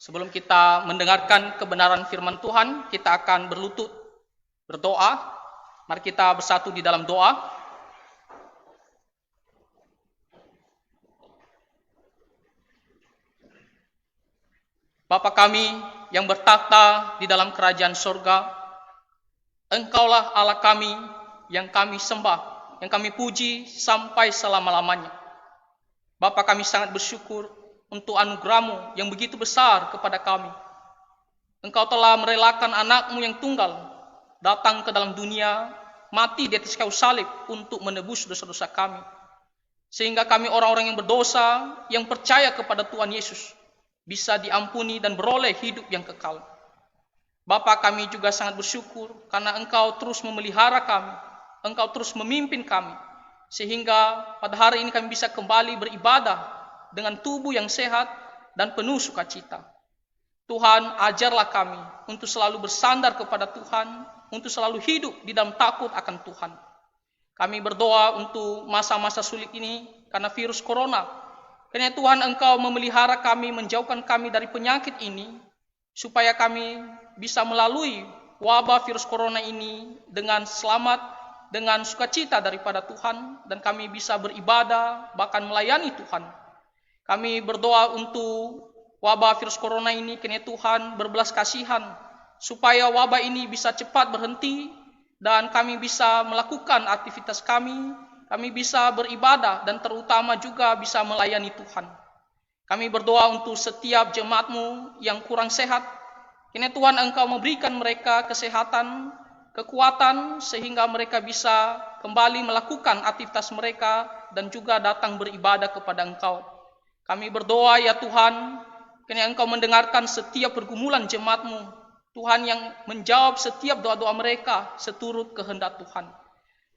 Sebelum kita mendengarkan kebenaran firman Tuhan, kita akan berlutut berdoa. Mari kita bersatu di dalam doa. Bapa kami yang bertata di dalam kerajaan surga, Engkaulah Allah kami yang kami sembah, yang kami puji sampai selama-lamanya. Bapa, kami sangat bersyukur untuk anugerah-Mu yang begitu besar kepada kami. Engkau telah merelakan anak-Mu yang tunggal datang ke dalam dunia, mati di atas kayu salib untuk menebus dosa-dosa kami. Sehingga kami orang-orang yang berdosa, yang percaya kepada Tuhan Yesus, bisa diampuni dan beroleh hidup yang kekal. Bapa, kami juga sangat bersyukur karena Engkau terus memelihara kami, Engkau terus memimpin kami, sehingga pada hari ini kami bisa kembali beribadah dengan tubuh yang sehat dan penuh sukacita. Tuhan, ajarlah kami untuk selalu bersandar kepada Tuhan, untuk selalu hidup di dalam takut akan Tuhan. Kami berdoa untuk masa-masa sulit ini karena virus corona. Karena Tuhan, Engkau memelihara kami, menjauhkan kami dari penyakit ini, supaya kami bisa melalui wabah virus corona ini dengan selamat, dengan sukacita daripada Tuhan, dan kami bisa beribadah, bahkan melayani Tuhan. Kami berdoa untuk wabah virus corona ini, kiranya Tuhan berbelas kasihan, supaya wabah ini bisa cepat berhenti, dan kami bisa melakukan aktivitas kami bisa beribadah, dan terutama juga bisa melayani Tuhan. Kami berdoa untuk setiap jemaat-Mu yang kurang sehat. Kiranya Tuhan, Engkau memberikan mereka kesehatan, kekuatan, sehingga mereka bisa kembali melakukan aktivitas mereka dan juga datang beribadah kepada Engkau. Kami berdoa ya Tuhan, kiranya Engkau mendengarkan setiap pergumulan jemaat-Mu. Tuhan, yang menjawab setiap doa-doa mereka seturut kehendak Tuhan.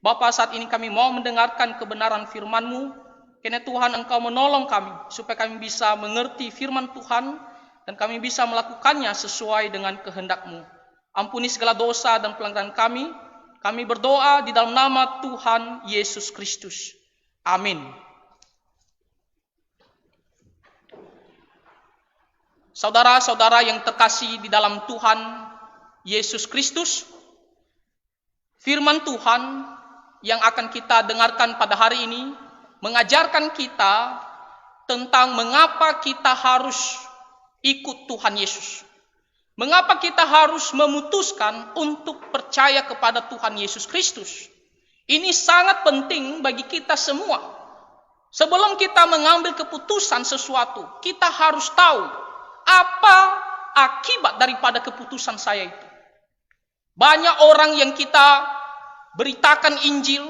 Bapa, saat ini kami mau mendengarkan kebenaran firman-Mu. Kiranya Tuhan, Engkau menolong kami supaya kami bisa mengerti firman Tuhan dan kami bisa melakukannya sesuai dengan kehendak-Mu. Ampuni segala dosa dan pelanggaran kami. Kami berdoa di dalam nama Tuhan Yesus Kristus. Amin. Saudara-saudara yang terkasih di dalam Tuhan Yesus Kristus, firman Tuhan yang akan kita dengarkan pada hari ini mengajarkan kita tentang mengapa kita harus ikut Tuhan Yesus. Mengapa kita harus memutuskan untuk percaya kepada Tuhan Yesus Kristus. Ini sangat penting bagi kita semua. Sebelum kita mengambil keputusan sesuatu, kita harus tahu apa akibat daripada keputusan saya itu. Banyak orang yang kita beritakan Injil,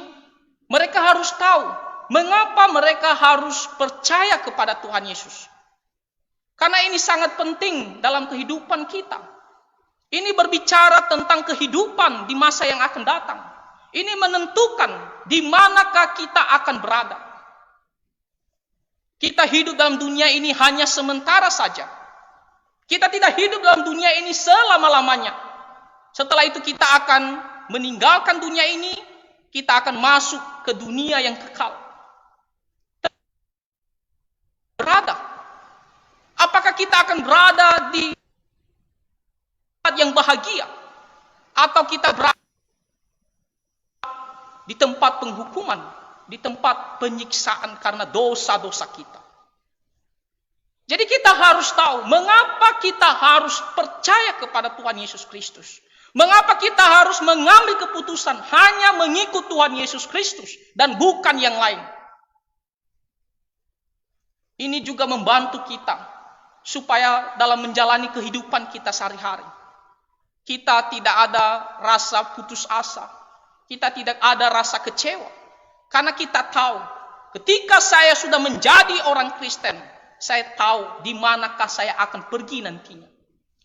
mereka harus tahu mengapa mereka harus percaya kepada Tuhan Yesus. Karena ini sangat penting dalam kehidupan kita. Ini berbicara tentang kehidupan di masa yang akan datang. Ini menentukan di manakah kita akan berada. Kita hidup dalam dunia ini hanya sementara saja. Kita tidak hidup dalam dunia ini selama-lamanya. Setelah itu kita akan meninggalkan dunia ini, kita akan masuk ke dunia yang kekal. Berada. Apakah kita akan berada di tempat yang bahagia, atau kita berada di tempat penghukuman, di tempat penyiksaan karena dosa-dosa kita? Jadi kita harus tahu mengapa kita harus percaya kepada Tuhan Yesus Kristus. Mengapa kita harus mengambil keputusan hanya mengikut Tuhan Yesus Kristus dan bukan yang lain? Ini juga membantu kita supaya dalam menjalani kehidupan kita sehari-hari, kita tidak ada rasa putus asa, kita tidak ada rasa kecewa. Karena kita tahu ketika saya sudah menjadi orang Kristen, saya tahu di manakah saya akan pergi nantinya.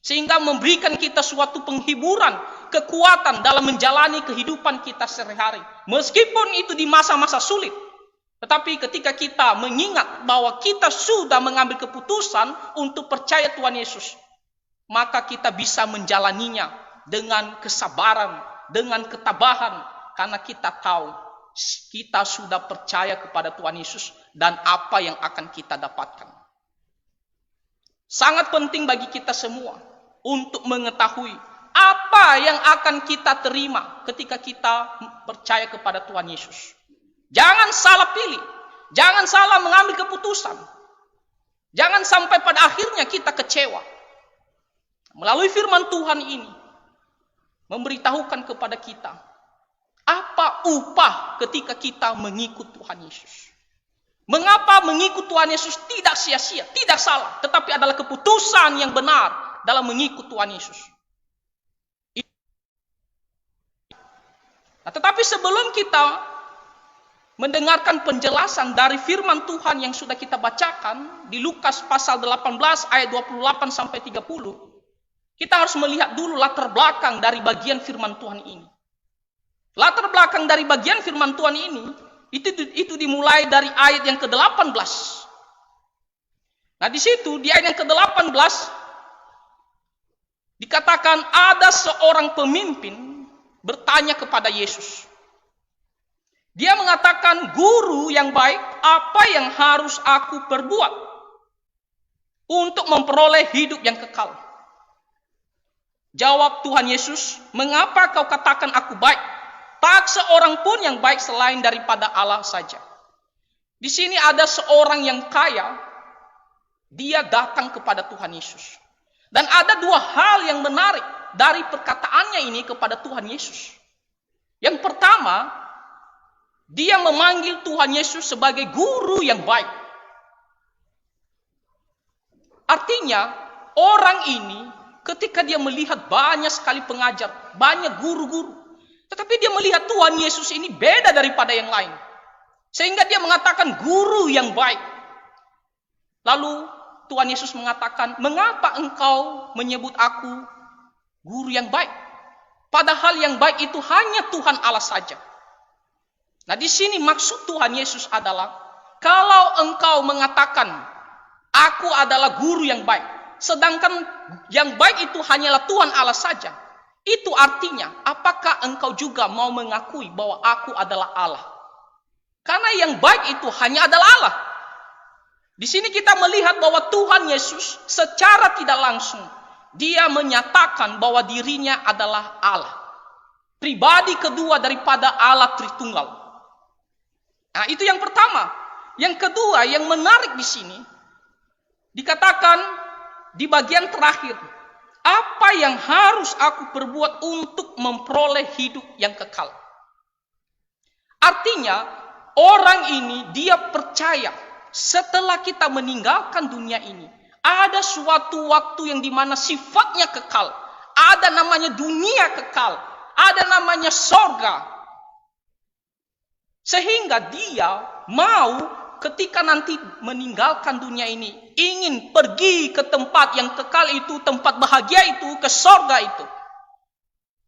Sehingga memberikan kita suatu penghiburan, kekuatan dalam menjalani kehidupan kita sehari-hari. Meskipun itu di masa-masa sulit. Tetapi ketika kita mengingat bahwa kita sudah mengambil keputusan untuk percaya Tuhan Yesus, maka kita bisa menjalaninya dengan kesabaran, dengan ketabahan. Karena kita tahu kita sudah percaya kepada Tuhan Yesus dan apa yang akan kita dapatkan. Sangat penting bagi kita semua untuk mengetahui apa yang akan kita terima ketika kita percaya kepada Tuhan Yesus. Jangan salah pilih, jangan salah mengambil keputusan. Jangan sampai pada akhirnya kita kecewa. Melalui firman Tuhan ini memberitahukan kepada kita apa upah ketika kita mengikut Tuhan Yesus. Mengapa mengikut Tuhan Yesus tidak sia-sia, tidak salah, tetapi adalah keputusan yang benar dalam mengikut Tuhan Yesus. Nah, tetapi sebelum kita mendengarkan penjelasan dari firman Tuhan yang sudah kita bacakan di Lukas pasal 18 ayat 28 sampai 30, kita harus melihat dulu latar belakang dari bagian firman Tuhan ini. Latar belakang dari bagian firman Tuhan ini itu dimulai dari ayat yang ke-18. Nah, di situ di ayat yang ke-18 dikatakan ada seorang pemimpin bertanya kepada Yesus. Dia mengatakan, "Guru yang baik, apa yang harus aku perbuat untuk memperoleh hidup yang kekal?" Jawab Tuhan Yesus, "Mengapa kau katakan aku baik? Tak seorang pun yang baik selain daripada Allah saja." Di sini ada seorang yang kaya, dia datang kepada Tuhan Yesus. Dan ada dua hal yang menarik dari perkataannya ini kepada Tuhan Yesus. Yang pertama, dia memanggil Tuhan Yesus sebagai guru yang baik. Artinya, orang ini ketika dia melihat banyak sekali pengajar, banyak guru-guru, tetapi dia melihat Tuhan Yesus ini beda daripada yang lain. Sehingga dia mengatakan guru yang baik. Lalu Tuhan Yesus mengatakan, "Mengapa engkau menyebut aku guru yang baik? Padahal yang baik itu hanya Tuhan Allah saja." Nah, di sini maksud Tuhan Yesus adalah, kalau engkau mengatakan, "Aku adalah guru yang baik," sedangkan yang baik itu hanyalah Tuhan Allah saja, itu artinya, apakah engkau juga mau mengakui bahwa aku adalah Allah? Karena yang baik itu hanya adalah Allah. Di sini kita melihat bahwa Tuhan Yesus secara tidak langsung, dia menyatakan bahwa dirinya adalah Allah. Pribadi kedua daripada Allah Tritunggal. Nah, itu yang pertama. Yang kedua, yang menarik di sini, dikatakan di bagian terakhir, apa yang harus aku perbuat untuk memperoleh hidup yang kekal? Artinya, orang ini dia percaya setelah kita meninggalkan dunia ini, ada suatu waktu yang dimana sifatnya kekal. Ada namanya dunia kekal. Ada namanya sorga. Sehingga dia mau ketika nanti meninggalkan dunia ini, ingin pergi ke tempat yang kekal itu, tempat bahagia itu, ke sorga itu.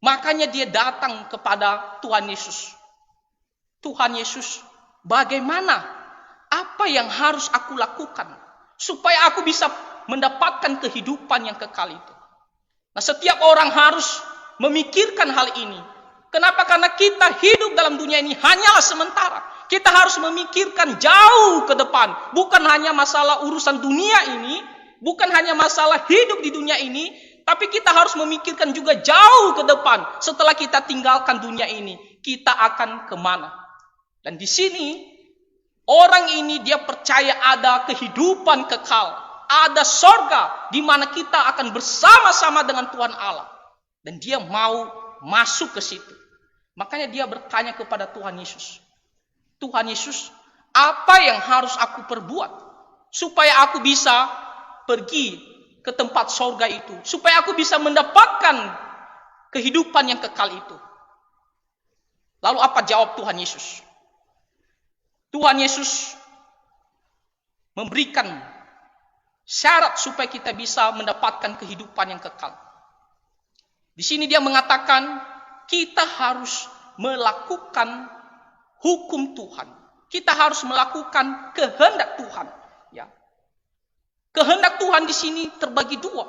Makanya dia datang kepada Tuhan Yesus. Tuhan Yesus, bagaimana? Apa yang harus aku lakukan supaya aku bisa mendapatkan kehidupan yang kekal itu? Nah, setiap orang harus memikirkan hal ini. Kenapa? Karena kita hidup dalam dunia ini hanyalah sementara. Kita harus memikirkan jauh ke depan. Bukan hanya masalah urusan dunia ini, bukan hanya masalah hidup di dunia ini, tapi kita harus memikirkan juga jauh ke depan. Setelah kita tinggalkan dunia ini, kita akan kemana? Dan di sini, orang ini dia percaya ada kehidupan kekal, ada sorga di mana kita akan bersama-sama dengan Tuhan Allah. Dan dia mau masuk ke situ. Makanya dia bertanya kepada Tuhan Yesus. Tuhan Yesus, apa yang harus aku perbuat supaya aku bisa pergi ke tempat sorga itu, supaya aku bisa mendapatkan kehidupan yang kekal itu? Lalu apa jawab Tuhan Yesus? Tuhan Yesus memberikan syarat supaya kita bisa mendapatkan kehidupan yang kekal. Di sini dia mengatakan kita harus melakukan hukum Tuhan. Kita harus melakukan kehendak Tuhan. Ya. Kehendak Tuhan di sini terbagi dua.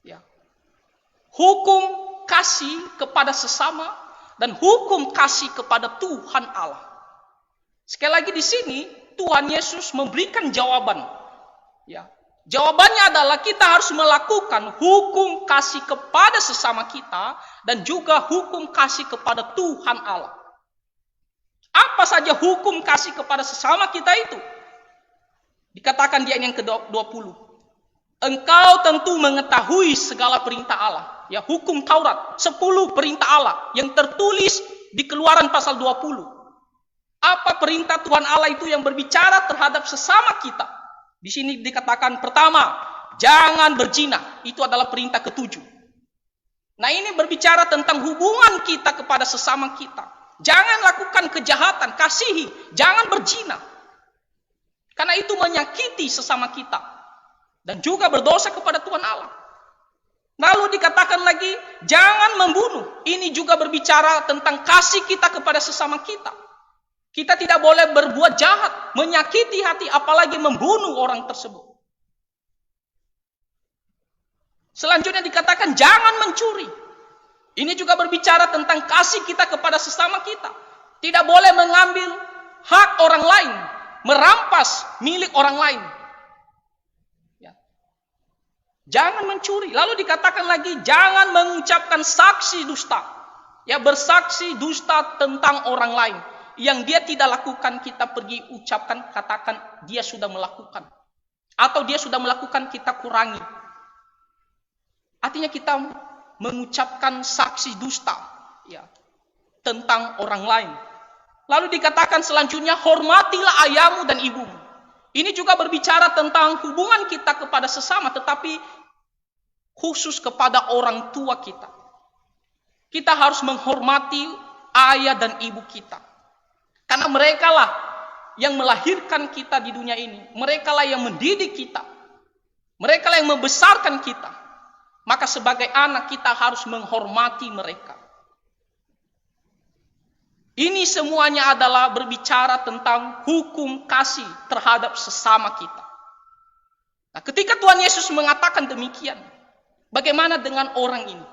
Ya. Hukum kasih kepada sesama dan hukum kasih kepada Tuhan Allah. Sekali lagi di sini Tuhan Yesus memberikan jawaban. Ya. Jawabannya adalah kita harus melakukan hukum kasih kepada sesama kita dan juga hukum kasih kepada Tuhan Allah. Apa saja hukum kasih kepada sesama kita itu? Dikatakan di ayat yang ke-20. Engkau tentu mengetahui segala perintah Allah. Ya, hukum Taurat, 10 perintah Allah yang tertulis di Keluaran pasal 20. Apa perintah Tuhan Allah itu yang berbicara terhadap sesama kita? Di sini dikatakan pertama, jangan berzina. Itu adalah perintah ke-7. Nah, ini berbicara tentang hubungan kita kepada sesama kita. Jangan lakukan kejahatan, kasihi, jangan berzina. Karena itu menyakiti sesama kita. Dan juga berdosa kepada Tuhan Allah. Lalu dikatakan lagi, jangan membunuh. Ini juga berbicara tentang kasih kita kepada sesama kita. Kita tidak boleh berbuat jahat, menyakiti hati, apalagi membunuh orang tersebut. Selanjutnya dikatakan, jangan mencuri. Ini juga berbicara tentang kasih kita kepada sesama kita. Tidak boleh mengambil hak orang lain, merampas milik orang lain. Jangan mencuri. Lalu dikatakan lagi, jangan mengucapkan saksi dusta. Ya, bersaksi dusta tentang orang lain. Yang dia tidak lakukan, kita pergi ucapkan, katakan dia sudah melakukan. Atau dia sudah melakukan, kita kurangi. Artinya kita mengucapkan saksi dusta, ya, tentang orang lain. Lalu dikatakan selanjutnya, hormatilah ayahmu dan ibumu. Ini juga berbicara tentang hubungan kita kepada sesama, tetapi khusus kepada orang tua kita. Kita harus menghormati ayah dan ibu kita. Karena mereka lah yang melahirkan kita di dunia ini. Mereka lah yang mendidik kita. Mereka lah yang membesarkan kita. Maka sebagai anak kita harus menghormati mereka. Ini semuanya adalah berbicara tentang hukum kasih terhadap sesama kita. Nah, ketika Tuhan Yesus mengatakan demikian, bagaimana dengan orang ini?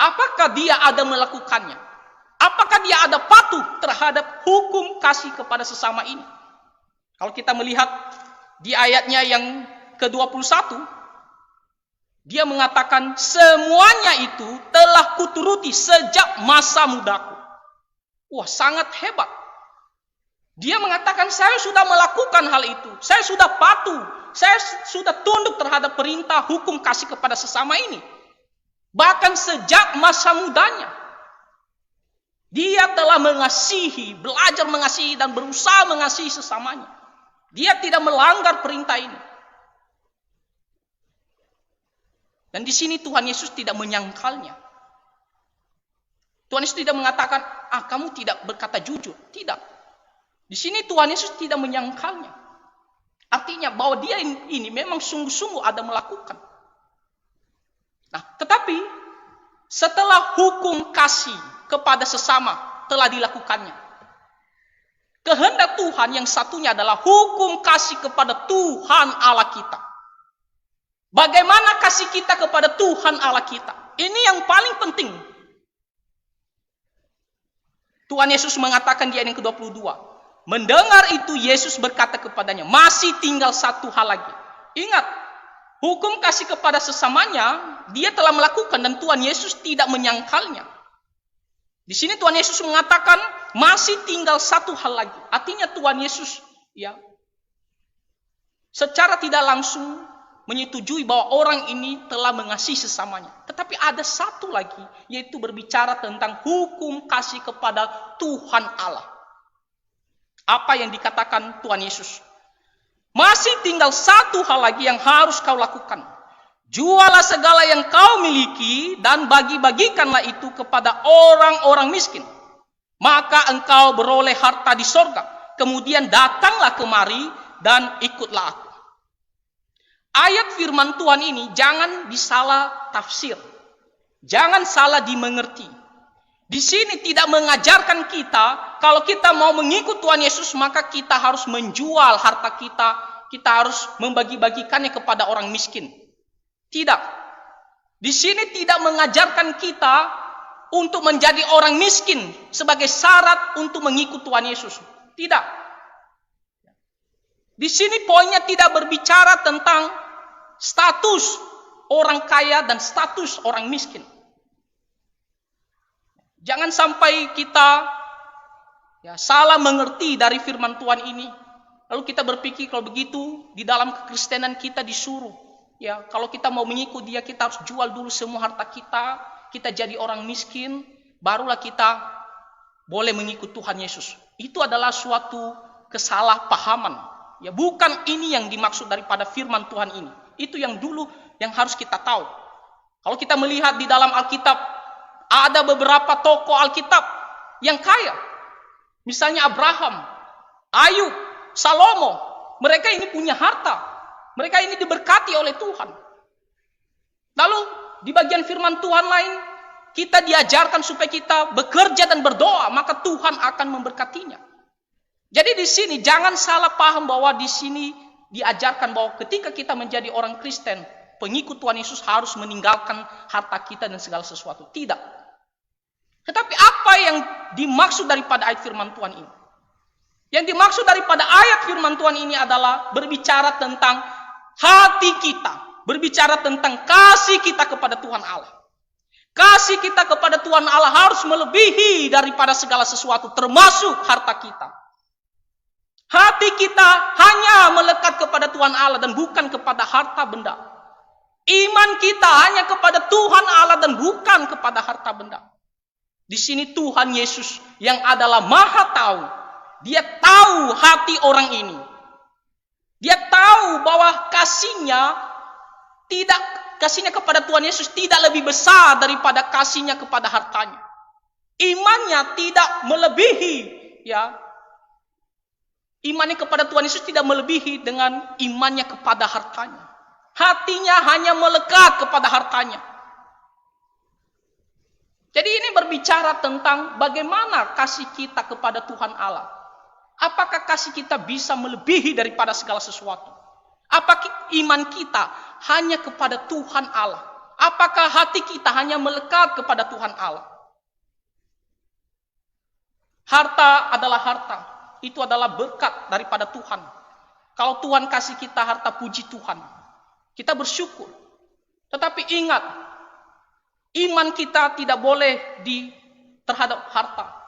Apakah dia ada melakukannya? Apakah dia ada patuh terhadap hukum kasih kepada sesama ini? Kalau kita melihat di ayatnya yang ke-21, dia mengatakan, semuanya itu telah kuturuti sejak masa mudaku. Wah, sangat hebat. Dia mengatakan, saya sudah melakukan hal itu. Saya sudah patuh. Saya sudah tunduk terhadap perintah hukum kasih kepada sesama ini. Bahkan sejak masa mudanya. Dia telah mengasihi, belajar mengasihi dan berusaha mengasihi sesamanya. Dia tidak melanggar perintah ini. Dan di sini Tuhan Yesus tidak menyangkalnya. Tuhan Yesus tidak mengatakan, kamu tidak berkata jujur. Tidak. Di sini Tuhan Yesus tidak menyangkalnya. Artinya bahwa dia ini memang sungguh-sungguh ada melakukan. Nah, tetapi setelah hukum kasih kepada sesama telah dilakukannya, kehendak Tuhan yang satunya adalah hukum kasih kepada Tuhan Allah kita. Bagaimana kasih kita kepada Tuhan Allah kita? Ini yang paling penting. Tuhan Yesus mengatakan di ayat yang ke-22. Mendengar itu Yesus berkata kepadanya, masih tinggal satu hal lagi. Ingat, hukum kasih kepada sesamanya, dia telah melakukan dan Tuhan Yesus tidak menyangkalnya. Di sini Tuhan Yesus mengatakan, masih tinggal satu hal lagi. Artinya Tuhan Yesus, ya, secara tidak langsung menyetujui bahwa orang ini telah mengasihi sesamanya. Tetapi ada satu lagi, yaitu berbicara tentang hukum kasih kepada Tuhan Allah. Apa yang dikatakan Tuhan Yesus? Masih tinggal satu hal lagi yang harus kau lakukan. Jualah segala yang kau miliki dan bagi-bagikanlah itu kepada orang-orang miskin. Maka engkau beroleh harta di sorga. Kemudian datanglah kemari dan ikutlah aku. Ayat firman Tuhan ini jangan disalah tafsir. Jangan salah dimengerti. Di sini tidak mengajarkan kita, kalau kita mau mengikut Tuhan Yesus, maka kita harus menjual harta kita. Kita harus membagi-bagikannya kepada orang miskin. Tidak. Di sini tidak mengajarkan kita untuk menjadi orang miskin sebagai syarat untuk mengikut Tuhan Yesus. Tidak. Di sini poinnya tidak berbicara tentang status orang kaya dan status orang miskin. Jangan sampai kita salah mengerti dari firman Tuhan ini. Lalu kita berpikir kalau begitu di dalam kekristenan kita disuruh, kalau kita mau mengikut dia kita harus jual dulu semua harta kita jadi orang miskin, barulah kita boleh mengikut Tuhan Yesus. Itu adalah suatu kesalahpahaman. Bukan ini yang dimaksud daripada firman Tuhan ini. Itu yang dulu yang harus kita tahu. Kalau kita melihat di dalam Alkitab, ada beberapa tokoh Alkitab yang kaya. Misalnya Abraham, Ayub, Salomo. Mereka ini punya harta. Mereka ini diberkati oleh Tuhan. Lalu di bagian firman Tuhan lain, kita diajarkan supaya kita bekerja dan berdoa, maka Tuhan akan memberkatinya. Jadi di sini jangan salah paham bahwa di sini diajarkan bahwa ketika kita menjadi orang Kristen, pengikut Tuhan Yesus harus meninggalkan harta kita dan segala sesuatu. Tidak. Tetapi apa yang dimaksud daripada ayat firman Tuhan ini? Yang dimaksud daripada ayat firman Tuhan ini adalah berbicara tentang hati kita. Berbicara tentang kasih kita kepada Tuhan Allah. Kasih kita kepada Tuhan Allah harus melebihi daripada segala sesuatu, termasuk harta kita. Hati kita hanya melekat kepada Tuhan Allah dan bukan kepada harta benda. Iman kita hanya kepada Tuhan Allah dan bukan kepada harta benda. Di sini Tuhan Yesus yang adalah Maha Tahu. Dia tahu hati orang ini. Dia tahu bahwa kasihnya kepada Tuhan Yesus tidak lebih besar daripada kasihnya kepada hartanya. Imannya tidak melebihi, imannya kepada Tuhan Yesus tidak melebihi dengan imannya kepada hartanya. Hatinya hanya melekat kepada hartanya. Jadi ini berbicara tentang bagaimana kasih kita kepada Tuhan Allah. Apakah kasih kita bisa melebihi daripada segala sesuatu? Apakah iman kita hanya kepada Tuhan Allah? Apakah hati kita hanya melekat kepada Tuhan Allah? Harta adalah harta. Itu adalah berkat daripada Tuhan. Kalau Tuhan kasih kita harta, puji Tuhan. Kita bersyukur. Tetapi ingat, iman kita tidak boleh terhadap harta.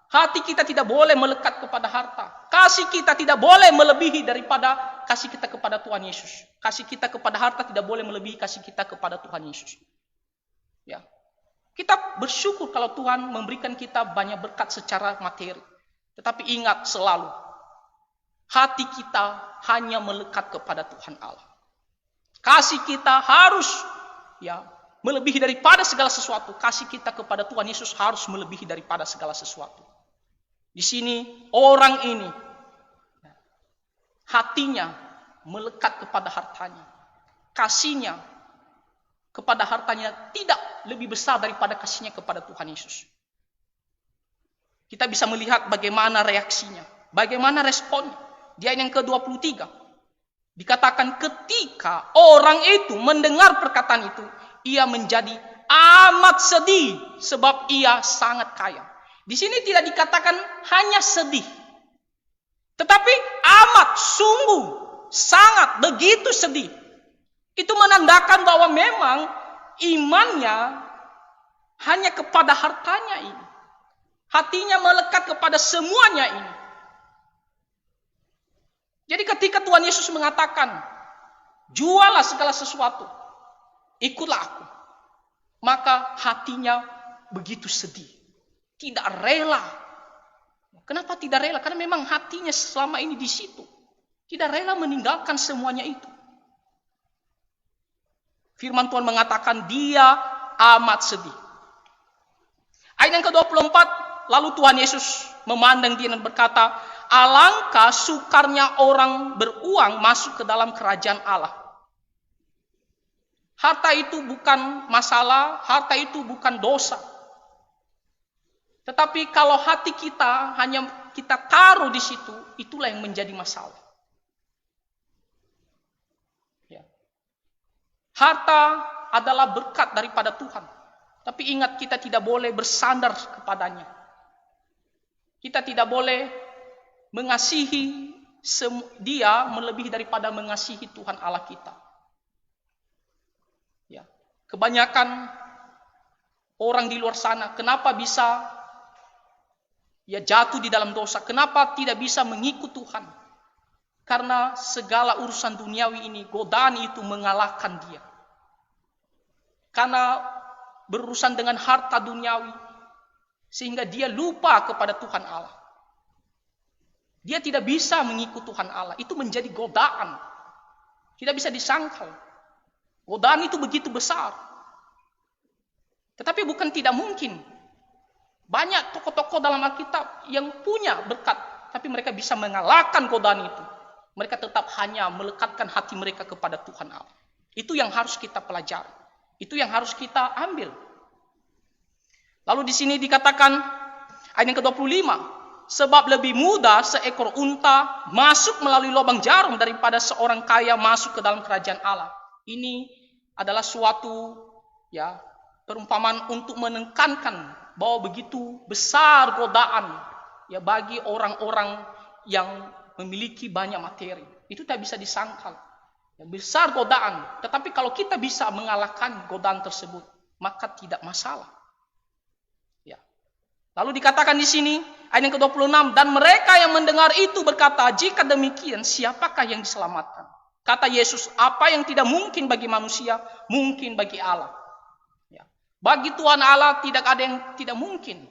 Hati kita tidak boleh melekat kepada harta. Kasih kita tidak boleh melebihi daripada kasih kita kepada Tuhan Yesus. Kasih kita kepada harta tidak boleh melebihi kasih kita kepada Tuhan Yesus. Kita bersyukur kalau Tuhan memberikan kita banyak berkat secara materi. Tetapi ingat selalu, hati kita hanya melekat kepada Tuhan Allah. Kasih kita harus melebihi daripada segala sesuatu. Kasih kita kepada Tuhan Yesus harus melebihi daripada segala sesuatu. Di sini orang ini hatinya melekat kepada hartanya. Kasihnya kepada hartanya tidak lebih besar daripada kasihnya kepada Tuhan Yesus. Kita bisa melihat bagaimana reaksinya, bagaimana responnya. Di ayat yang ke-23 dikatakan ketika orang itu mendengar perkataan itu, ia menjadi amat sedih sebab ia sangat kaya. Di sini tidak dikatakan hanya sedih, tetapi amat, sungguh, sangat, begitu sedih. Itu menandakan bahwa memang imannya hanya kepada hartanya ini. Hatinya melekat kepada semuanya ini. Jadi ketika Tuhan Yesus mengatakan, jualah segala sesuatu, ikutlah aku. Maka hatinya begitu sedih. Tidak rela. Kenapa tidak rela? Karena memang hatinya selama ini di situ. Tidak rela meninggalkan semuanya itu. Firman Tuhan mengatakan dia amat sedih. Ayat yang ke-24, lalu Tuhan Yesus memandang dia dan berkata, alangkah sukarnya orang beruang masuk ke dalam kerajaan Allah. Harta itu bukan masalah, harta itu bukan dosa. Tetapi kalau hati kita hanya kita taruh di situ, itulah yang menjadi masalah. Harta adalah berkat daripada Tuhan. Tapi ingat, kita tidak boleh bersandar kepadanya. Kita tidak boleh mengasihi dia melebihi daripada mengasihi Tuhan Allah kita. Ya, kebanyakan orang di luar sana, kenapa bisa jatuh di dalam dosa? Kenapa tidak bisa mengikut Tuhan? Karena segala urusan duniawi ini, godaan itu mengalahkan dia. Karena berurusan dengan harta duniawi, sehingga dia lupa kepada Tuhan Allah. Dia tidak bisa mengikut Tuhan Allah. Itu menjadi godaan. Tidak bisa disangkal. Godaan itu begitu besar. Tetapi bukan tidak mungkin. Banyak tokoh-tokoh dalam Alkitab yang punya berkat, tapi mereka bisa mengalahkan godaan itu. Mereka tetap hanya melekatkan hati mereka kepada Tuhan Allah. Itu yang harus kita pelajari. Itu yang harus kita ambil. Lalu di sini dikatakan ayat yang ke-25. Sebab lebih mudah seekor unta masuk melalui lubang jarum daripada seorang kaya masuk ke dalam kerajaan Allah. Ini adalah suatu perumpamaan untuk menekankan bahwa begitu besar godaan bagi orang-orang yang memiliki banyak materi. Itu tak bisa disangkal. Besar godaan, tetapi kalau kita bisa mengalahkan godaan tersebut, maka tidak masalah. Lalu dikatakan di sini ayat yang ke-26, dan mereka yang mendengar itu berkata, jika demikian siapakah yang diselamatkan? Kata Yesus, apa yang tidak mungkin bagi manusia, mungkin bagi Allah. Bagi Tuhan Allah tidak ada yang tidak mungkin.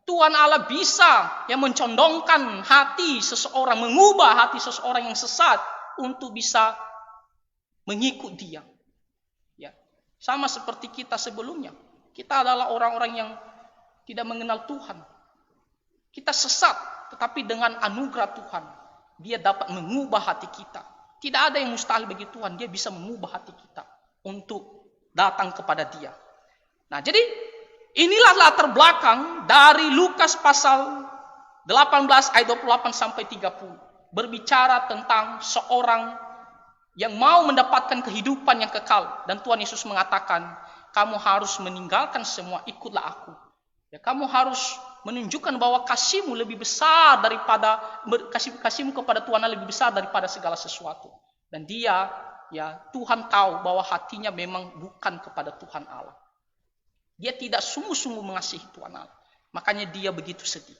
Tuhan Allah bisa mencondongkan hati seseorang, mengubah hati seseorang yang sesat untuk bisa mengikut Dia. Sama seperti kita sebelumnya. Kita adalah orang-orang yang tidak mengenal Tuhan. Kita sesat, tetapi dengan anugerah Tuhan, Dia dapat mengubah hati kita. Tidak ada yang mustahil bagi Tuhan, Dia bisa mengubah hati kita untuk datang kepada Dia. Nah, jadi inilah latar belakang dari Lukas pasal 18 ayat 28 sampai 30. Berbicara tentang seorang yang mau mendapatkan kehidupan yang kekal. Dan Tuhan Yesus mengatakan, kamu harus meninggalkan semua, ikutlah aku. Kamu harus menunjukkan bahwa kasihmu lebih besar daripada kasihmu kepada Tuhan lebih besar daripada segala sesuatu. Dan dia, Tuhan tahu bahwa hatinya memang bukan kepada Tuhan Allah. Dia tidak sungguh-sungguh mengasihi Tuhan Allah. Makanya dia begitu sedih.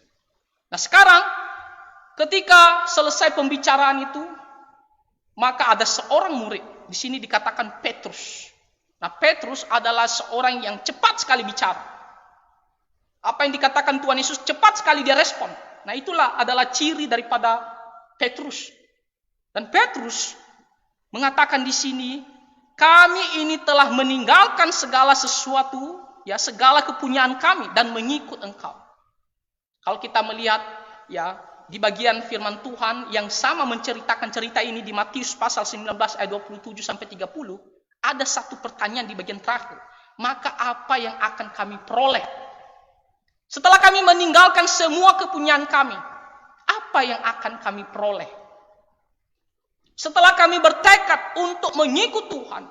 Nah, sekarang ketika selesai pembicaraan itu, maka ada seorang murid. Di sini dikatakan Petrus. Nah, Petrus adalah seorang yang cepat sekali bicara. Apa yang dikatakan Tuhan Yesus, cepat sekali dia respon. Nah, itulah adalah ciri daripada Petrus. Dan Petrus mengatakan di sini, kami ini telah meninggalkan segala sesuatu, segala kepunyaan kami dan mengikut Engkau. Kalau kita melihat di bagian firman Tuhan yang sama menceritakan cerita ini di Matius pasal 19 ayat 27 sampai 30, ada satu pertanyaan di bagian terakhir. Maka apa yang akan kami peroleh? Setelah kami meninggalkan semua kepunyaan kami, apa yang akan kami peroleh? Setelah kami bertekad untuk mengikut Tuhan,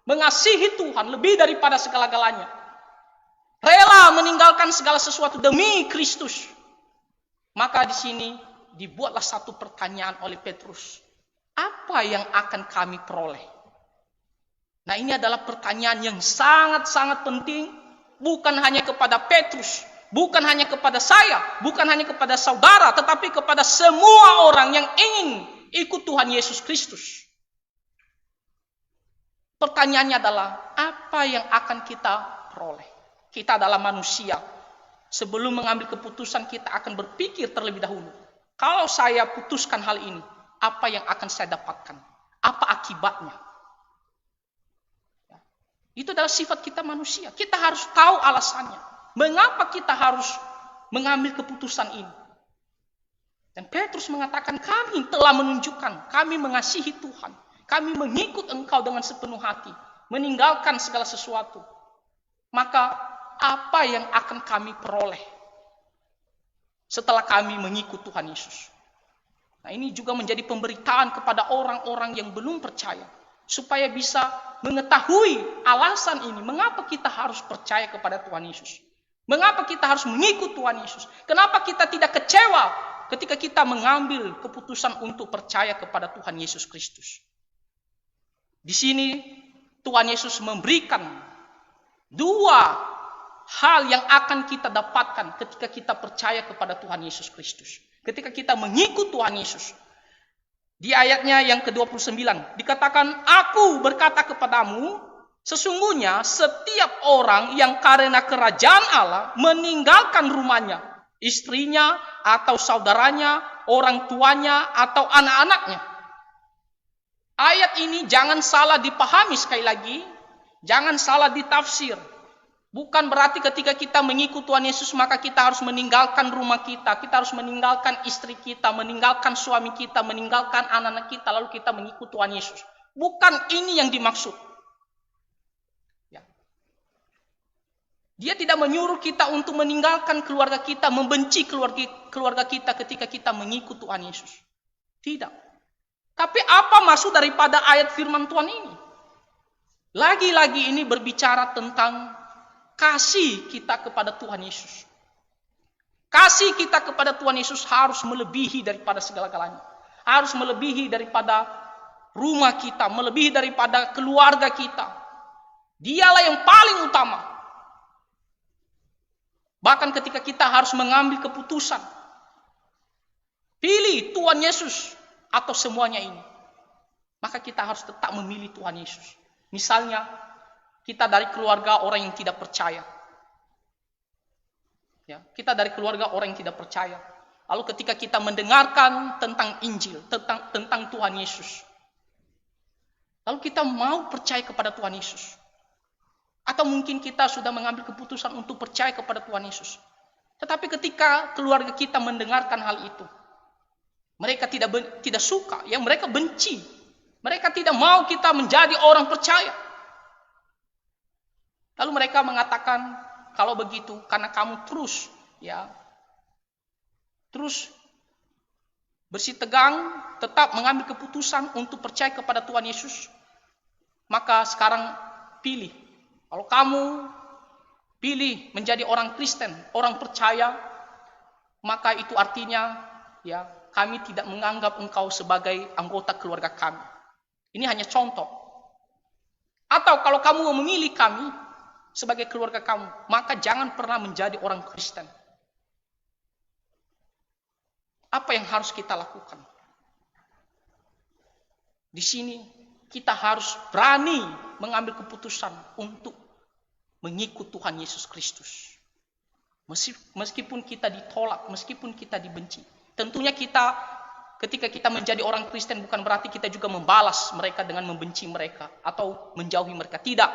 mengasihi Tuhan lebih daripada segala-galanya, rela meninggalkan segala sesuatu demi Kristus, maka di sini dibuatlah satu pertanyaan oleh Petrus. Apa yang akan kami peroleh? Nah, ini adalah pertanyaan yang sangat-sangat penting, bukan hanya kepada Petrus, bukan hanya kepada saya, bukan hanya kepada saudara, tetapi kepada semua orang yang ingin ikut Tuhan Yesus Kristus. Pertanyaannya adalah, apa yang akan kita peroleh? Kita adalah manusia. Sebelum mengambil keputusan, kita akan berpikir terlebih dahulu. Kalau saya putuskan hal ini, apa yang akan saya dapatkan? Apa akibatnya? Itu adalah sifat kita manusia. Kita harus tahu alasannya. Mengapa kita harus mengambil keputusan ini? Dan Petrus mengatakan, kami telah menunjukkan, kami mengasihi Tuhan. Kami mengikut Engkau dengan sepenuh hati. Meninggalkan segala sesuatu. Maka apa yang akan kami peroleh setelah kami mengikut Tuhan Yesus? Nah, ini juga menjadi pemberitaan kepada orang-orang yang belum percaya. Supaya bisa mengetahui alasan ini. Mengapa kita harus percaya kepada Tuhan Yesus? Mengapa kita harus mengikut Tuhan Yesus? Kenapa kita tidak kecewa ketika kita mengambil keputusan untuk percaya kepada Tuhan Yesus Kristus. Di sini Tuhan Yesus memberikan dua hal yang akan kita dapatkan ketika kita percaya kepada Tuhan Yesus Kristus. Ketika kita mengikut Tuhan Yesus. Di ayatnya yang ke-29 dikatakan, "Aku berkata kepadamu, sesungguhnya setiap orang yang karena kerajaan Allah meninggalkan rumahnya, istrinya atau saudaranya, orang tuanya atau anak-anaknya." Ayat ini jangan salah dipahami sekali lagi, jangan salah ditafsir. Bukan berarti ketika kita mengikut Tuhan Yesus maka kita harus meninggalkan rumah kita harus meninggalkan istri kita, meninggalkan suami kita, meninggalkan anak-anak kita, lalu kita mengikut Tuhan Yesus. Bukan ini yang dimaksud. Ya. Dia tidak menyuruh kita untuk meninggalkan keluarga kita, membenci keluarga kita ketika kita mengikut Tuhan Yesus. Tidak. Tapi apa maksud daripada ayat firman Tuhan ini? Lagi-lagi ini berbicara tentang kasih kita kepada Tuhan Yesus. Kasih kita kepada Tuhan Yesus harus melebihi daripada segala-galanya. Harus melebihi daripada rumah kita, melebihi daripada keluarga kita. Dialah yang paling utama. Bahkan ketika kita harus mengambil keputusan, pilih Tuhan Yesus atau semuanya ini, maka kita harus tetap memilih Tuhan Yesus. Misalnya, kita dari keluarga orang yang tidak percaya. Ya, kita dari keluarga orang yang tidak percaya. Lalu ketika kita mendengarkan tentang Injil, tentang Tuhan Yesus, lalu kita mau percaya kepada Tuhan Yesus. Atau mungkin kita sudah mengambil keputusan untuk percaya kepada Tuhan Yesus. Tetapi ketika keluarga kita mendengarkan hal itu, mereka tidak suka, yang mereka benci. Mereka tidak mau kita menjadi orang percaya. Lalu mereka mengatakan, kalau begitu karena kamu terus bersitegang, tetap mengambil keputusan untuk percaya kepada Tuhan Yesus, maka sekarang pilih. Kalau kamu pilih menjadi orang Kristen, orang percaya, maka itu artinya kami tidak menganggap engkau sebagai anggota keluarga kami. Ini hanya contoh. Atau kalau kamu memilih kami sebagai keluarga kamu, maka jangan pernah menjadi orang Kristen. Apa yang harus kita lakukan? Di sini kita harus berani mengambil keputusan untuk mengikut Tuhan Yesus Kristus. Meskipun kita ditolak, meskipun kita dibenci. Tentunya ketika kita menjadi orang Kristen bukan berarti kita juga membalas mereka dengan membenci mereka atau menjauhi mereka. Tidak.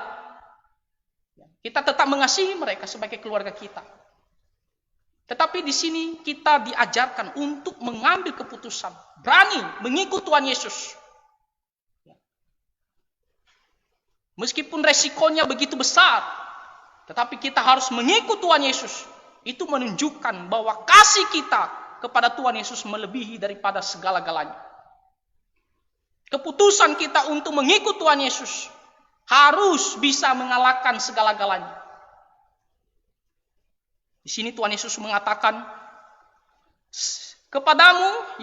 Kita tetap mengasihi mereka sebagai keluarga kita. Tetapi di sini kita diajarkan untuk mengambil keputusan, berani mengikut Tuhan Yesus. Meskipun resikonya begitu besar, tetapi kita harus mengikut Tuhan Yesus. Itu menunjukkan bahwa kasih kita kepada Tuhan Yesus melebihi daripada segala-galanya. Keputusan kita untuk mengikut Tuhan Yesus harus bisa mengalahkan segala-galanya. Di sini Tuhan Yesus mengatakan, kepadamu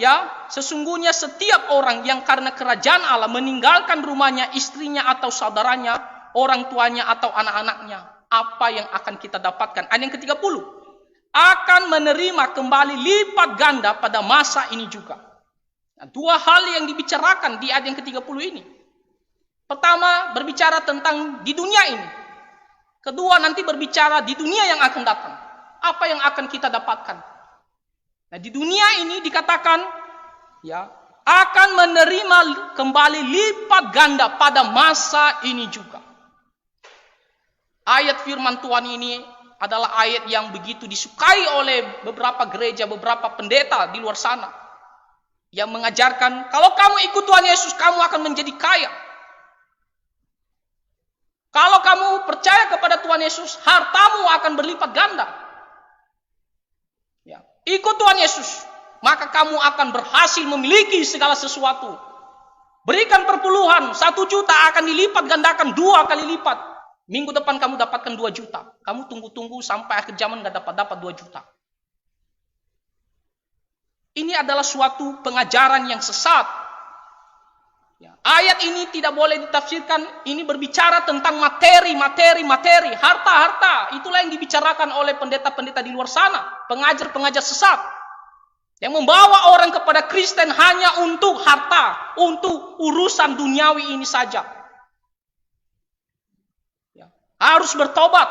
sesungguhnya setiap orang yang karena kerajaan Allah meninggalkan rumahnya, istrinya atau saudaranya, orang tuanya atau anak-anaknya, apa yang akan kita dapatkan? Ayat yang ke-30, akan menerima kembali lipat ganda pada masa ini juga. Nah, dua hal yang dibicarakan di ayat yang ke-30 ini. Pertama, berbicara tentang di dunia ini. Kedua, nanti berbicara di dunia yang akan datang. Apa yang akan kita dapatkan? Nah, di dunia ini dikatakan, akan menerima kembali lipat ganda pada masa ini juga. Ayat firman Tuhan ini adalah ayat yang begitu disukai oleh beberapa gereja, beberapa pendeta di luar sana. Yang mengajarkan, kalau kamu ikut Tuhan Yesus, kamu akan menjadi kaya. Kalau kamu percaya kepada Tuhan Yesus, hartamu akan berlipat ganda. Ikut Tuhan Yesus, maka kamu akan berhasil memiliki segala sesuatu. Berikan perpuluhan, 1 juta akan dilipat gandakan 2 kali lipat. Minggu depan kamu dapatkan 2 juta. Kamu tunggu-tunggu sampai akhir zaman gak dapat 2 juta. Ini adalah suatu pengajaran yang sesat. Ya, ayat ini tidak boleh ditafsirkan, ini berbicara tentang materi, harta. Itulah yang dibicarakan oleh pendeta-pendeta di luar sana, pengajar-pengajar sesat. Yang membawa orang kepada Kristen hanya untuk harta, untuk urusan duniawi ini saja. Ya, harus bertobat.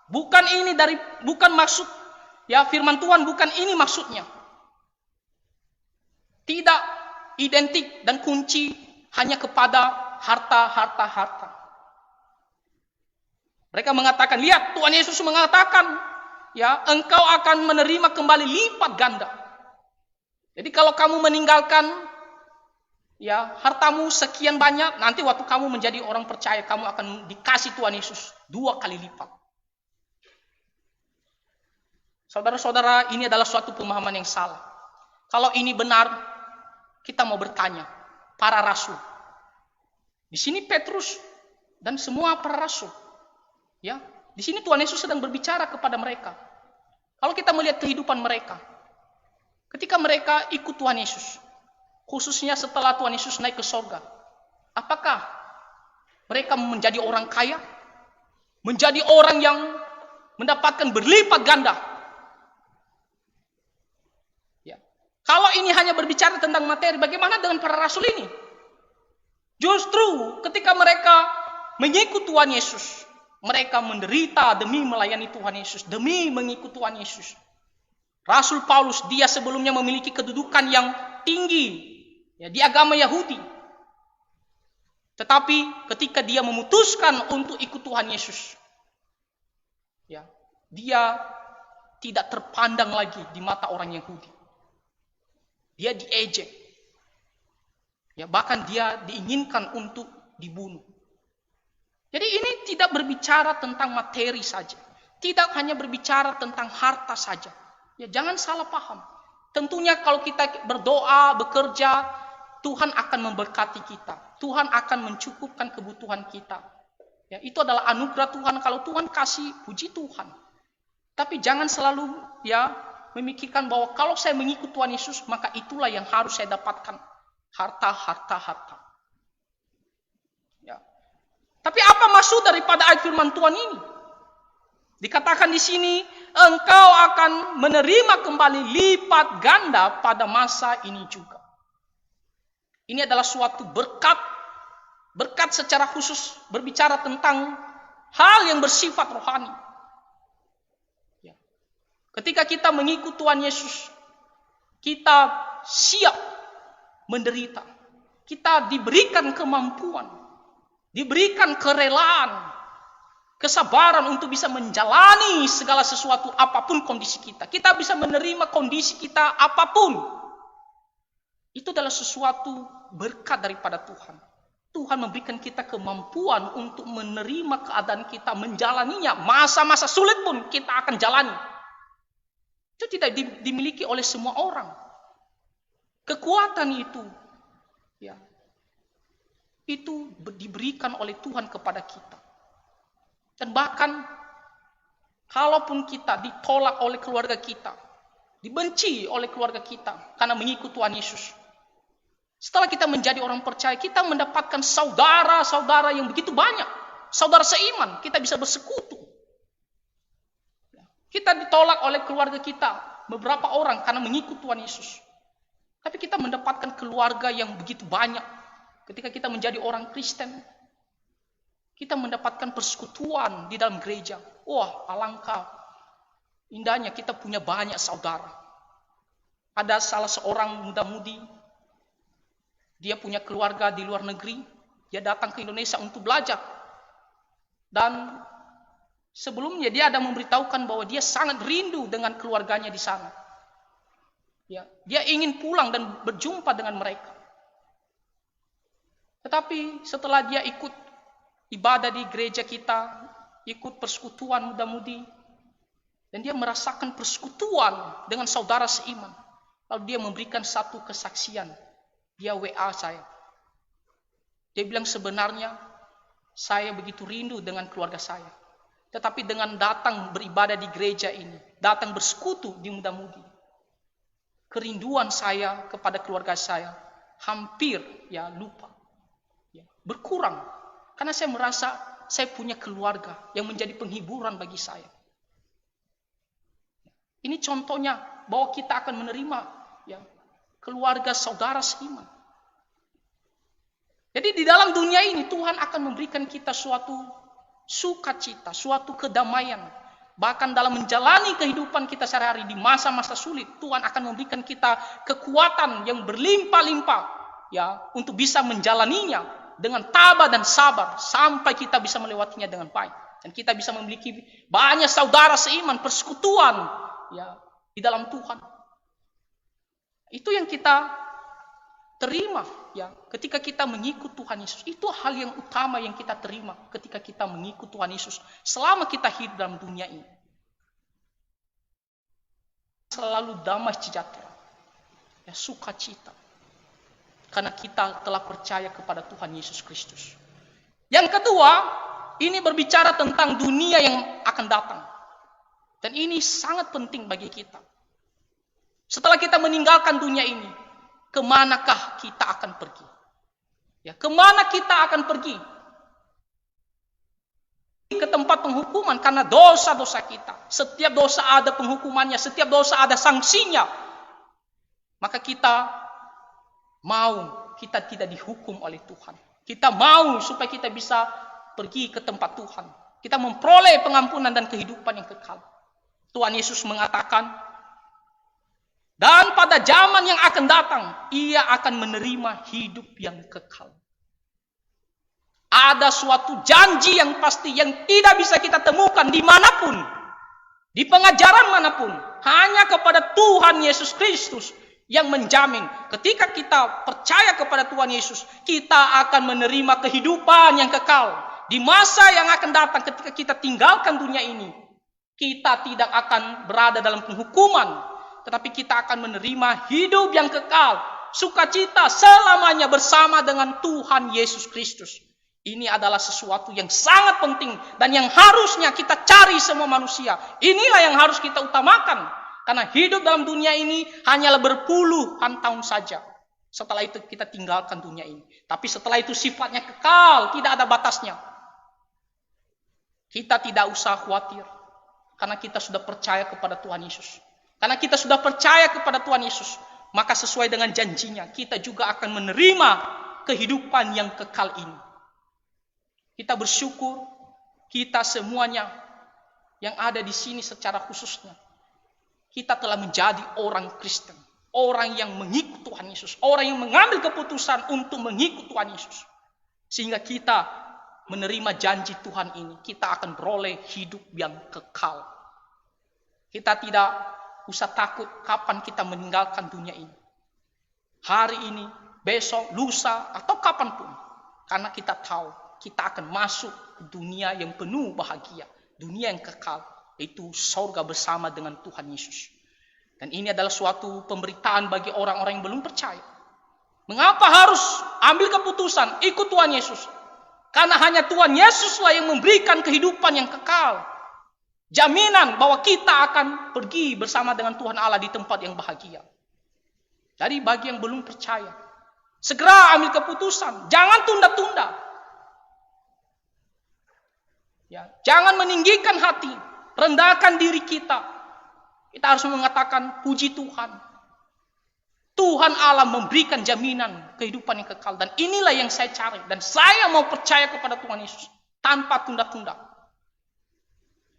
Bukan maksud, ya firman Tuhan bukan ini maksudnya. Tidak identik dan kunci hanya kepada harta. Mereka mengatakan, lihat Tuhan Yesus mengatakan, ya engkau akan menerima kembali lipat ganda. Jadi kalau kamu meninggalkan ya hartamu sekian banyak, nanti waktu kamu menjadi orang percaya, kamu akan dikasih Tuhan Yesus 2 kali lipat. Saudara-saudara, ini adalah suatu pemahaman yang salah. Kalau ini benar, kita mau bertanya, para rasul. Di sini Petrus dan semua para rasul. Ya, di sini Tuhan Yesus sedang berbicara kepada mereka. Kalau kita melihat kehidupan mereka, ketika mereka ikut Tuhan Yesus, khususnya setelah Tuhan Yesus naik ke sorga, apakah mereka menjadi orang kaya? Menjadi orang yang mendapatkan berlipat ganda? Ya. Kalau ini hanya berbicara tentang materi, bagaimana dengan para rasul ini? Justru ketika mereka mengikut Tuhan Yesus, mereka menderita demi melayani Tuhan Yesus, demi mengikut Tuhan Yesus. Rasul Paulus, dia sebelumnya memiliki kedudukan yang tinggi ya, di agama Yahudi. Tetapi ketika dia memutuskan untuk ikut Tuhan Yesus, ya, dia tidak terpandang lagi di mata orang Yahudi. Dia diejek. Ya, bahkan dia diinginkan untuk dibunuh. Jadi ini tidak berbicara tentang materi saja. Tidak hanya berbicara tentang harta saja. Ya, jangan salah paham. Tentunya kalau kita berdoa, bekerja, Tuhan akan memberkati kita. Tuhan akan mencukupkan kebutuhan kita. Ya, itu adalah anugerah Tuhan. Kalau Tuhan kasih, puji Tuhan. Tapi jangan selalu ya memikirkan bahwa kalau saya mengikut Tuhan Yesus, maka itulah yang harus saya dapatkan. Harta. Ya. Tapi apa maksud daripada ayat firman Tuhan ini? Dikatakan di sini, engkau akan menerima kembali lipat ganda pada masa ini juga. Ini adalah suatu berkat. Berkat secara khusus berbicara tentang hal yang bersifat rohani. Ya. Ketika kita mengikut Tuhan Yesus, kita siap menderita. Kita diberikan kemampuan, diberikan kerelaan, kesabaran untuk bisa menjalani segala sesuatu apapun kondisi kita. Kita bisa menerima kondisi kita apapun. Itu adalah sesuatu berkat daripada Tuhan. Tuhan memberikan kita kemampuan untuk menerima keadaan kita, menjalaninya. Masa-masa sulit pun kita akan jalani. Itu tidak dimiliki oleh semua orang. Kekuatan itu, ya, itu diberikan oleh Tuhan kepada kita. Dan bahkan, kalaupun kita ditolak oleh keluarga kita, dibenci oleh keluarga kita karena mengikut Tuhan Yesus, setelah kita menjadi orang percaya, kita mendapatkan saudara-saudara yang begitu banyak, saudara seiman, kita bisa bersekutu. Kita ditolak oleh keluarga kita, beberapa orang karena mengikut Tuhan Yesus. Tapi kita mendapatkan keluarga yang begitu banyak. Ketika kita menjadi orang Kristen, kita mendapatkan persekutuan di dalam gereja. Wah, alangkah indahnya kita punya banyak saudara. Ada salah seorang muda-mudi, dia punya keluarga di luar negeri, dia datang ke Indonesia untuk belajar. Dan sebelumnya dia ada memberitahukan bahwa dia sangat rindu dengan keluarganya di sana. Ya, dia ingin pulang dan berjumpa dengan mereka. Tetapi setelah dia ikut ibadah di gereja kita, ikut persekutuan muda-mudi, dan dia merasakan persekutuan dengan saudara seiman, lalu dia memberikan satu kesaksian. Dia WA saya. Dia bilang, sebenarnya saya begitu rindu dengan keluarga saya. Tetapi dengan datang beribadah di gereja ini, datang bersekutu di muda-mudi, kerinduan saya kepada keluarga saya hampir lupa, berkurang, karena saya merasa saya punya keluarga yang menjadi penghiburan bagi saya. Ini contohnya bahwa kita akan menerima keluarga saudara seiman. Jadi di dalam dunia ini Tuhan akan memberikan kita suatu sukacita, suatu kedamaian. Bahkan dalam menjalani kehidupan kita sehari-hari di masa-masa sulit, Tuhan akan memberikan kita kekuatan yang berlimpah-limpah untuk bisa menjalaninya dengan tabah dan sabar sampai kita bisa melewatinya dengan baik. Dan kita bisa memiliki banyak saudara seiman, persekutuan di dalam Tuhan. Itu yang kita terima ketika kita mengikut Tuhan Yesus. Itu hal yang utama yang kita terima ketika kita mengikut Tuhan Yesus selama kita hidup dalam dunia ini. Selalu damai sejahtera, sukacita, karena kita telah percaya kepada Tuhan Yesus Kristus. Yang kedua, ini berbicara tentang dunia yang akan datang. Dan ini sangat penting bagi kita. Setelah kita meninggalkan dunia ini, kemanakah kita akan pergi? Kemana kita akan pergi? Ke tempat penghukuman karena dosa-dosa kita. Setiap dosa ada penghukumannya, setiap dosa ada sanksinya. Maka kita tidak dihukum oleh Tuhan. Kita mau supaya kita bisa pergi ke tempat Tuhan. Kita memperoleh pengampunan dan kehidupan yang kekal. Tuhan Yesus mengatakan, dan pada zaman yang akan datang, ia akan menerima hidup yang kekal. Ada suatu janji yang pasti yang tidak bisa kita temukan dimanapun, di pengajaran manapun, hanya kepada Tuhan Yesus Kristus yang menjamin ketika kita percaya kepada Tuhan Yesus, kita akan menerima kehidupan yang kekal. Di masa yang akan datang ketika kita tinggalkan dunia ini, kita tidak akan berada dalam penghukuman, tetapi kita akan menerima hidup yang kekal, sukacita selamanya bersama dengan Tuhan Yesus Kristus. Ini adalah sesuatu yang sangat penting dan yang harusnya kita cari semua manusia. Inilah yang harus kita utamakan. Karena hidup dalam dunia ini hanyalah berpuluhan tahun saja. Setelah itu kita tinggalkan dunia ini. Tapi setelah itu sifatnya kekal, tidak ada batasnya. Kita tidak usah khawatir. Karena kita sudah percaya kepada Tuhan Yesus. Karena kita sudah percaya kepada Tuhan Yesus, maka sesuai dengan janjinya, kita juga akan menerima kehidupan yang kekal ini. Kita bersyukur, kita semuanya yang ada di sini secara khususnya, kita telah menjadi orang Kristen, orang yang mengikut Tuhan Yesus, orang yang mengambil keputusan untuk mengikut Tuhan Yesus. Sehingga kita menerima janji Tuhan ini, kita akan beroleh hidup yang kekal. Kita tidak usah takut kapan kita meninggalkan dunia ini. Hari ini, besok, lusa, atau kapanpun. Karena kita tahu kita akan masuk ke dunia yang penuh bahagia. Dunia yang kekal, yaitu surga bersama dengan Tuhan Yesus. Dan ini adalah suatu pemberitaan bagi orang-orang yang belum percaya. Mengapa harus ambil keputusan ikut Tuhan Yesus? Karena hanya Tuhan Yesuslah yang memberikan kehidupan yang kekal. Jaminan bahwa kita akan pergi bersama dengan Tuhan Allah di tempat yang bahagia. Jadi bagi yang belum percaya, segera ambil keputusan. Jangan tunda-tunda. Jangan meninggikan hati. Rendahkan diri kita. Kita harus mengatakan puji Tuhan. Tuhan Allah memberikan jaminan kehidupan yang kekal. Dan inilah yang saya cari. Dan saya mau percaya kepada Tuhan Yesus. Tanpa tunda-tunda.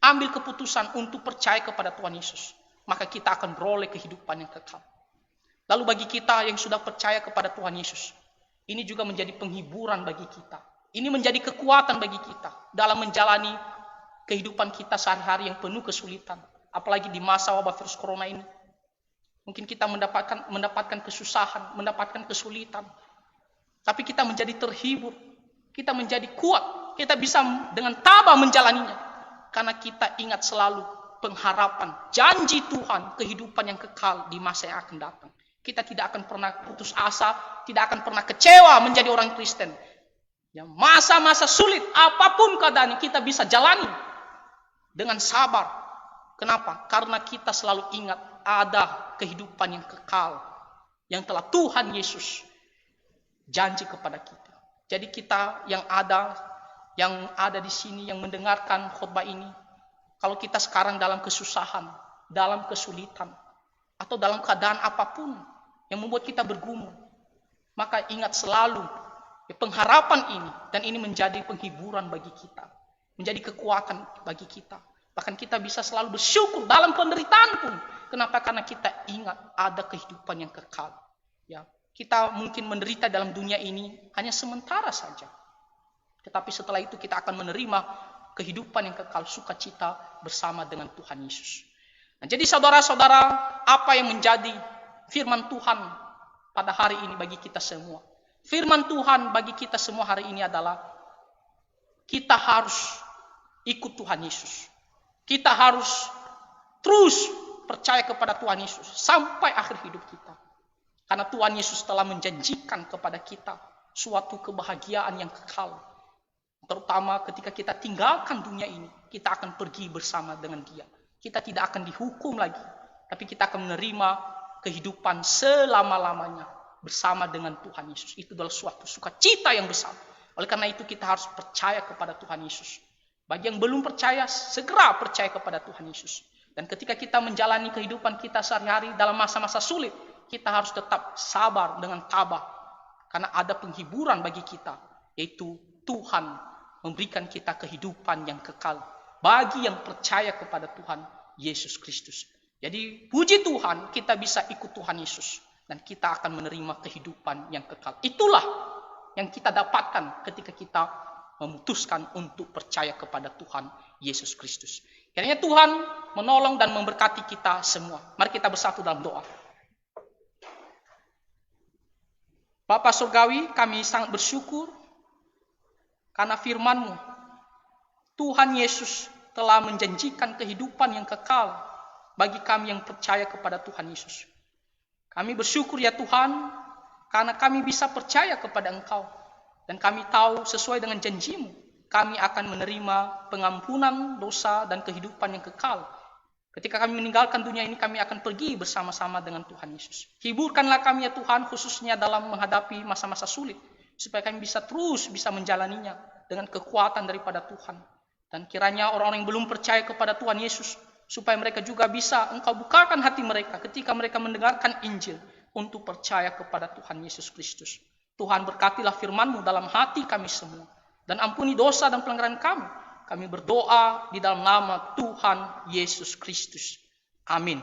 Ambil keputusan untuk percaya kepada Tuhan Yesus. Maka kita akan beroleh kehidupan yang kekal. Lalu bagi kita yang sudah percaya kepada Tuhan Yesus. Ini juga menjadi penghiburan bagi kita. Ini menjadi kekuatan bagi kita. Dalam menjalani kehidupan kita sehari-hari yang penuh kesulitan. Apalagi di masa wabah virus corona ini. Mungkin kita mendapatkan kesusahan, mendapatkan kesulitan. Tapi kita menjadi terhibur. Kita menjadi kuat. Kita bisa dengan tabah menjalaninya. Karena kita ingat selalu pengharapan, janji Tuhan, kehidupan yang kekal di masa yang akan datang. Kita tidak akan pernah putus asa, tidak akan pernah kecewa menjadi orang Kristen. Masa-masa sulit, apapun keadaan kita bisa jalani dengan sabar. Kenapa? Karena kita selalu ingat ada kehidupan yang kekal yang telah Tuhan Yesus janji kepada kita. Jadi kita yang ada di sini yang mendengarkan khotbah ini, kalau kita sekarang dalam kesusahan, dalam kesulitan, atau dalam keadaan apapun yang membuat kita bergumul, maka ingat selalu pengharapan ini, dan ini menjadi penghiburan bagi kita, menjadi kekuatan bagi kita. Bahkan kita bisa selalu bersyukur dalam penderitaan pun. Kenapa? Karena kita ingat ada kehidupan yang kekal. Ya, kita mungkin menderita dalam dunia ini hanya sementara saja. Tetapi setelah itu kita akan menerima kehidupan yang kekal, sukacita bersama dengan Tuhan Yesus. Nah, jadi saudara-saudara, apa yang menjadi firman Tuhan pada hari ini bagi kita semua? Firman Tuhan bagi kita semua hari ini adalah kita harus ikut Tuhan Yesus. Kita harus terus percaya kepada Tuhan Yesus sampai akhir hidup kita. Karena Tuhan Yesus telah menjanjikan kepada kita suatu kebahagiaan yang kekal. Terutama ketika kita tinggalkan dunia ini, kita akan pergi bersama dengan Dia. Kita tidak akan dihukum lagi, tapi kita akan menerima kehidupan selama-lamanya bersama dengan Tuhan Yesus. Itu adalah suatu sukacita yang besar. Oleh karena itu kita harus percaya kepada Tuhan Yesus. Bagi yang belum percaya, segera percaya kepada Tuhan Yesus. Dan ketika kita menjalani kehidupan kita sehari-hari dalam masa-masa sulit, kita harus tetap sabar dengan tabah. Karena ada penghiburan bagi kita, yaitu Tuhan memberikan kita kehidupan yang kekal bagi yang percaya kepada Tuhan Yesus Kristus. Jadi puji Tuhan, kita bisa ikut Tuhan Yesus dan kita akan menerima kehidupan yang kekal. Itulah yang kita dapatkan ketika kita memutuskan untuk percaya kepada Tuhan Yesus Kristus. Kiranya Tuhan menolong dan memberkati kita semua. Mari kita bersatu dalam doa. Bapa Surgawi, kami sangat bersyukur karena firman-Mu, Tuhan Yesus telah menjanjikan kehidupan yang kekal bagi kami yang percaya kepada Tuhan Yesus. Kami bersyukur ya Tuhan, karena kami bisa percaya kepada Engkau. Dan kami tahu sesuai dengan janji-Mu, kami akan menerima pengampunan dosa dan kehidupan yang kekal. Ketika kami meninggalkan dunia ini, kami akan pergi bersama-sama dengan Tuhan Yesus. Hiburkanlah kami ya Tuhan, khususnya dalam menghadapi masa-masa sulit, supaya kami bisa terus menjalaninya dengan kekuatan daripada Tuhan. Dan kiranya orang-orang yang belum percaya kepada Tuhan Yesus, supaya mereka juga bisa Engkau bukakan hati mereka ketika mereka mendengarkan Injil untuk percaya kepada Tuhan Yesus Kristus. Tuhan berkatilah firman-Mu dalam hati kami semua. Dan ampuni dosa dan pelanggaran kami. Kami berdoa di dalam nama Tuhan Yesus Kristus. Amin.